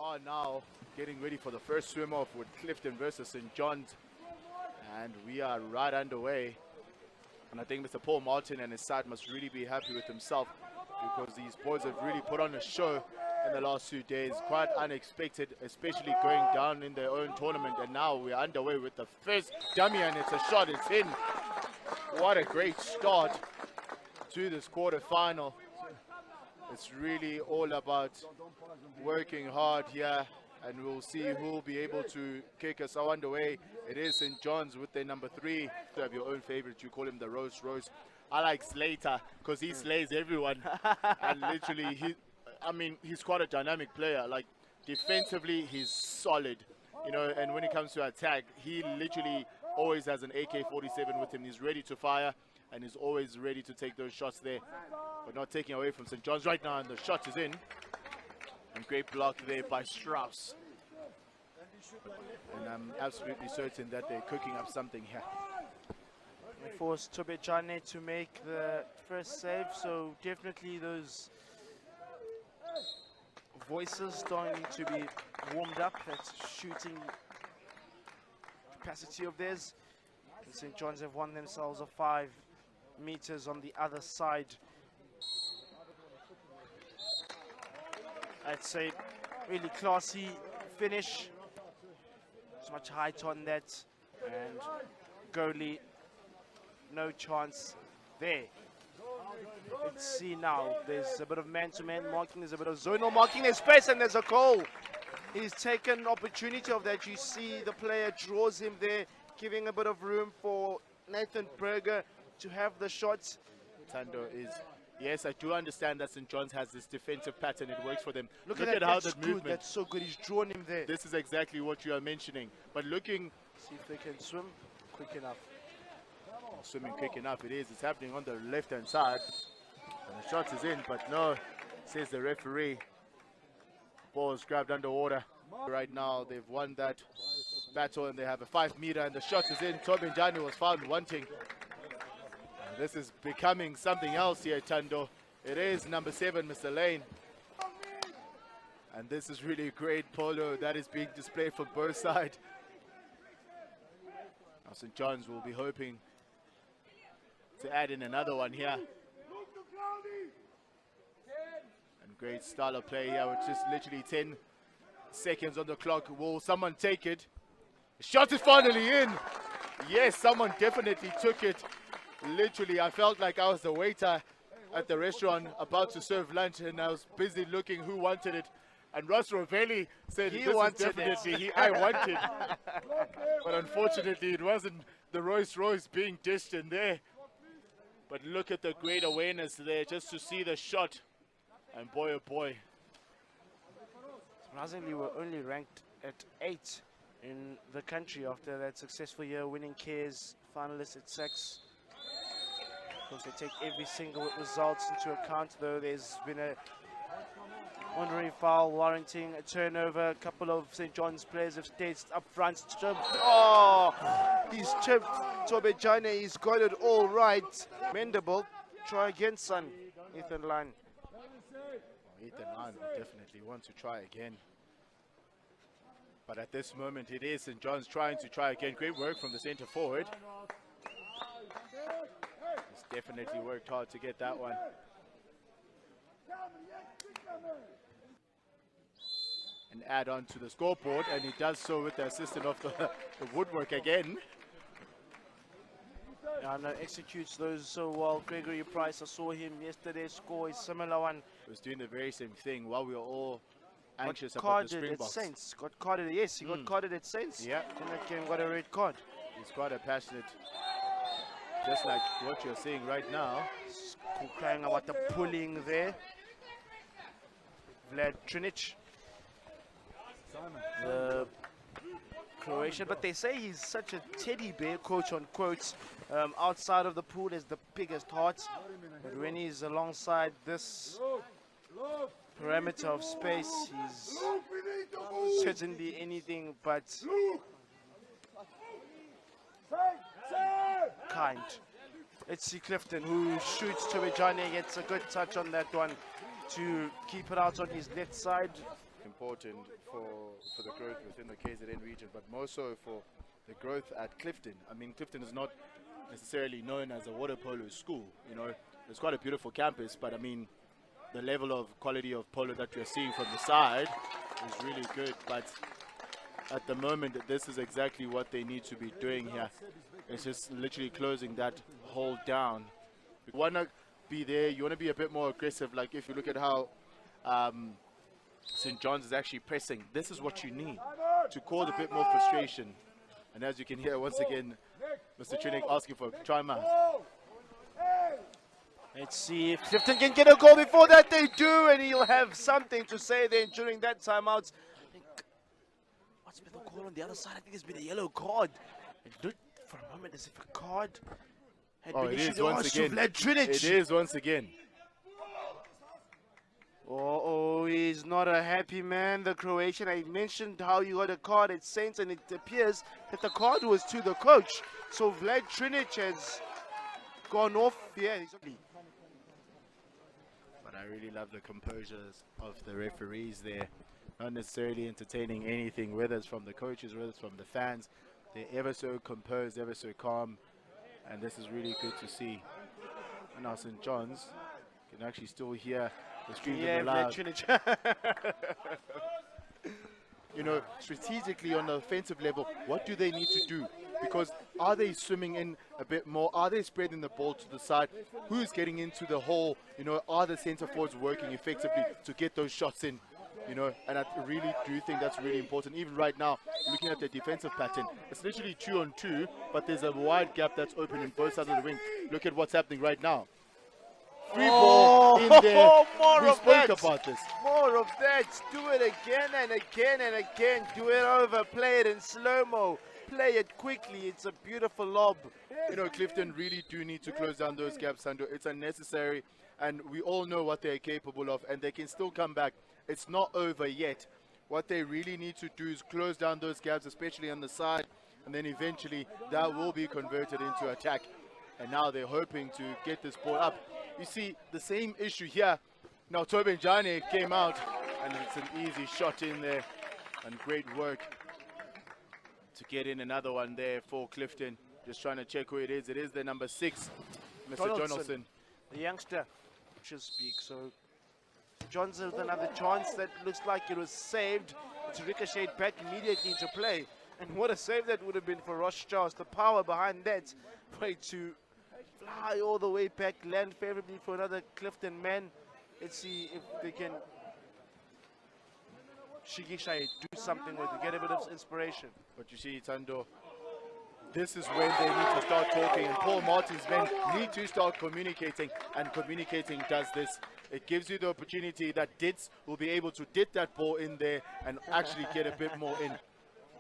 are now getting ready for the first swim-off with Clifton versus St. John's. And we are right underway. And I think Mr. Paul Martin and his side must really be happy with himself, because these boys have really put on a show in the last 2 days. Quite unexpected, especially going down in their own tournament. And now we're underway with the first dummy, and it's a shot, it's in. What a great start to this quarterfinal. It's really all about working hard here, and we'll see who will be able to kick us out underway. It is St. John's with their number 3. You have your own favorite, you call him the Rose. I like Slater because he slays everyone. And literally, he's quite a dynamic player. Like, defensively, he's solid, you know, and when it comes to attack, he literally always has an AK-47 with him. He's ready to fire, and he's always ready to take those shots there, but not taking away from St. John's right now, and the shot is in. And great block there by Strauss. And I'm absolutely certain that they're cooking up something here. They forced Tobejane to make the first save, so definitely those voices starting to be warmed up. That's shooting capacity of theirs. And St. John's have won themselves a 5 meters on the other side. I'd say really classy finish. So much height on that, and goalie, no chance there. Let's see now, there's a bit of man-to-man marking, there's a bit of zonal marking, there's space and there's a goal. He's taken opportunity of that. You see the player draws him there, giving a bit of room for Nathan Berger to have the shots. Tando is, yes, I do understand that St. John's has this defensive pattern. It works for them. Look at how that movement. That's so good. He's drawn him there. This is exactly what you are mentioning. But looking, see if they can swim quick enough. Swimming quick enough. It is. It's happening on the left-hand side. And the shot is in, but no, says the referee. Ball is grabbed underwater. Right now, they've won that battle, and they have a 5 meter, and the shot is in. Tobejane was found wanting. This is becoming something else here, Tando. It is number 7, Mr. Lane. And this is really great polo that is being displayed from both sides. Now St. John's will be hoping to add in another one here. And great style of play here with just literally 10 seconds on the clock. Will someone take it? The shot is finally in. Yes, someone definitely took it. Literally, I felt like I was the waiter at the restaurant about to serve lunch, and I was busy looking who wanted it. And Ross Rovelli said, he this wanted is definitely I wanted. But unfortunately, it wasn't the Royce being dished in there. But look at the great awareness there just to see the shot. And boy, oh boy. Surprisingly, we're only ranked at 8 in the country after that successful year, winning Cares finalists at SACs. Of course, they take every single result into account, though there's been a honorary foul warranting a turnover. A couple of St. John's players have stayed up front. Oh, he's chipped. Tobejane, he's got it all right. Mendable. Try again, son. Ethan Line. Ethan Line will definitely want to try again. But at this moment, it is St. John's trying to try again. Great work from the centre forward. He's definitely worked hard to get that one. And add on to the scoreboard, and he does so with the assistance of the woodwork again. Yeah, no, executes those so well. Gregory Price, I saw him yesterday score a similar one. He was doing the very same thing while we were all anxious about the Springboks. Got carded, yes, he got carded at Saints. Yeah. In that game, got a red card. He's quite a passionate, just like what you're seeing right now. Crying about the pulling there. Vlad Trinic, the Croatian, but they say he's such a teddy bear, quote unquote. Outside of the pool is the biggest heart, but when he's alongside this parameter of space, he's certainly anything but kind. Let's see Clifton, who shoots Tobejane, gets a good touch on that one to keep it out on his left side. important for the growth within the KZN region, but more so for the growth at Clifton. I mean, Clifton is not necessarily known as a water polo school. You know, it's quite a beautiful campus, but I mean, the level of quality of polo that we're seeing from the side is really good. But at the moment, this is exactly what they need to be doing here. It's just literally closing that hole down. You want to be there, you want to be a bit more aggressive. Like if you look at how St. John's is actually pressing, this is what you need to cause a bit more frustration. And as you can hear, once again, Mr. Trinik asking for a timeout. Let's see if Clifton can get a goal before that. They do, and he'll have something to say then during that timeout. What's been the call on the other side? I think it's been a yellow card. It looked for a moment as if a card had been issued. Once again. It is once again. Oh, he's not a happy man, the Croatian. I mentioned how you got a card at Saints, and it appears that the card was to the coach. So Vlad Trinic has gone off. Yeah, but I really love the composures of the referees there. Not necessarily entertaining anything, whether it's from the coaches, whether it's from the fans. They're ever so composed, ever so calm, and this is really good to see. And now St. John's can actually still hear the streams of the loud. You know, strategically on the offensive level, what do they need to do? Because are they swimming in a bit more? Are they spreading the ball to the side? Who's getting into the hole? You know, are the centre forwards working effectively to get those shots in? You know, and I really do think that's really important. Even right now, looking at the defensive pattern, it's literally 2-on-2, but there's a wide gap that's open in both sides of the wing. Look at what's happening right now. Free ball in there. We spoke about this. More of that. Do it again and again and again. Do it over. Play it in slow-mo. Play it quickly. It's a beautiful lob. You know, Clifton really do need to close down those gaps, Sando. It's unnecessary, and we all know what they're capable of, and they can still come back. It's not over yet. What they really need to do is close down those gaps, especially on the side, and then eventually that will be converted into attack. And now they're hoping to get this ball up. You see the same issue here. Now Tobin Jane came out, and it's an easy shot in there, and great work to get in another one there for Clifton. Just trying to check who it is. It is the number 6, Mr. Donaldson. The youngster should speak. So Johnson with another chance that looks like it was saved. It's ricocheted back immediately into play. And what a save that would have been for Ross Strauss. The power behind that way to fly all the way back, land favorably for another Clifton man. Let's see if they can Shigishai do something with it, get a bit of inspiration. But you see, Tando, this is when they need to start talking, and Paul Martin's men need to start communicating, and communicating does this. It gives you the opportunity that Ditz will be able to dip that ball in there and actually get a bit more in.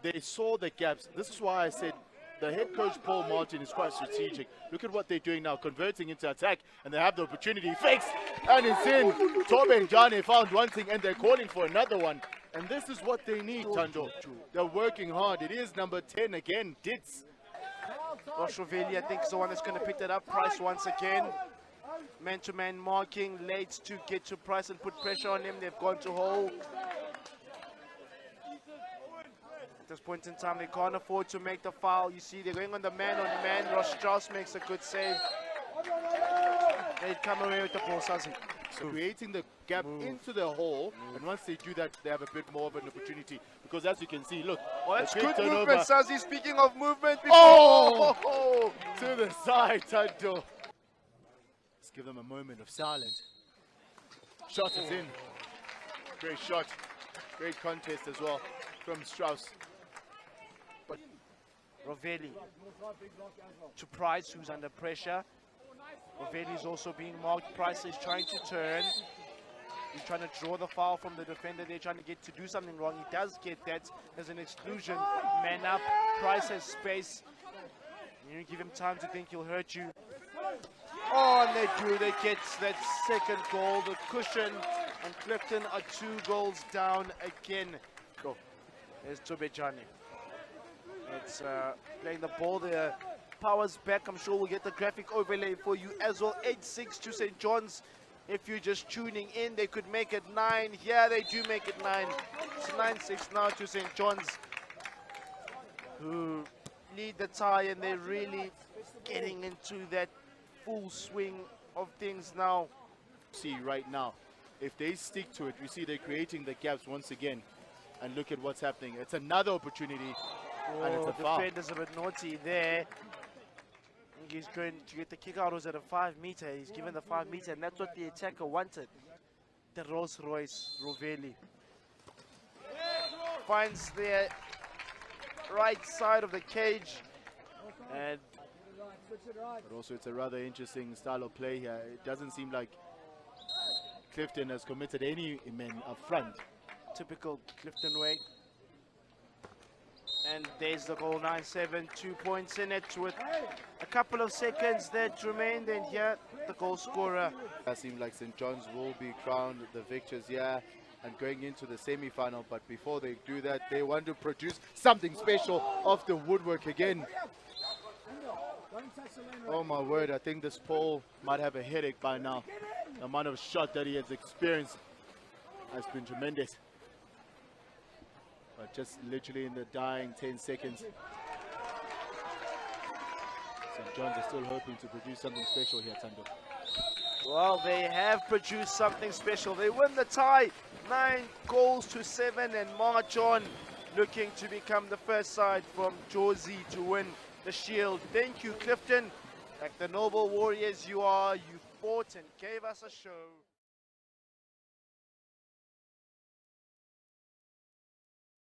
They saw the gaps. This is why I said the head coach, Paul Martin, is quite strategic. Look at what they're doing now, converting into attack, and they have the opportunity. Fakes, and it's in. Tobe and Jane found one thing, and they're calling for another one. And this is what they need, Tando. They're working hard. It is number 10 again, Ditz. Roshoveli, I think, is the one that's going to pick that up. Price once again. Man-to-man marking, late to get to Price and put pressure on him. They've gone to hole. At this point in time, they can't afford to make the foul. You see, they're going on the man-on-man. Ross Strauss makes a good save. They come away with the ball, Sazi. So creating the gap into the hole, and once they do that, they have a bit more of an opportunity. Because as you can see, look, that's good movement, Sazi. Speaking of movement, to the side, Tando. Let's give them a moment of silence. Shot is in. Great shot. Great contest as well from Strauss. But Rovelli to Price, who's under pressure. Rovelli is also being marked. Price is trying to turn. He's trying to draw the foul from the defender. They're trying to get to do something wrong. He does get that as an exclusion. Man up. Price has space. You give him time to think he'll hurt you. Oh, and they do. They get that second goal, the cushion, and Clifton are 2 goals down again. Go. There's Tobejani. It's playing the ball there. Powers back. I'm sure we'll get the graphic overlay for you as well. 8-6 to St. John's. If you're just tuning in, they could make it 9. Yeah, they do make it 9. It's 9-6 now to St. John's, who lead the tie, and they're really getting into that full swing of things now. See right now, if they stick to it, you see they're creating the gaps once again. And look at what's happening. It's another opportunity. And it's a foul. Defender's a bit naughty there. He's going to get the kick out. Was at a 5 meter. He's given the 5 meter, and that's what the attacker wanted. The Rolls Royce Rovelli finds the right side of the cage, and but also it's a rather interesting style of play here. It doesn't seem like Clifton has committed any men up front. typical Clifton way. And there's the goal, 9-7, 2 points in it with a couple of seconds that remained, and here the goal scorer. It seems like St. John's will be crowned the victors here and going into the semi-final, but before they do that, they want to produce something special off the woodwork again. Oh my word, I think this Paul might have a headache by now. The amount of shot that he has experienced has been tremendous. But just literally in the dying 10 seconds, St. John's are still hoping to produce something special here, Tando. Well, they have produced something special. They win the tie, 9-7, and march on, looking to become the first side from Jersey to win the Shield. Thank you, Clifton. Like the noble warriors you are, you fought and gave us a show.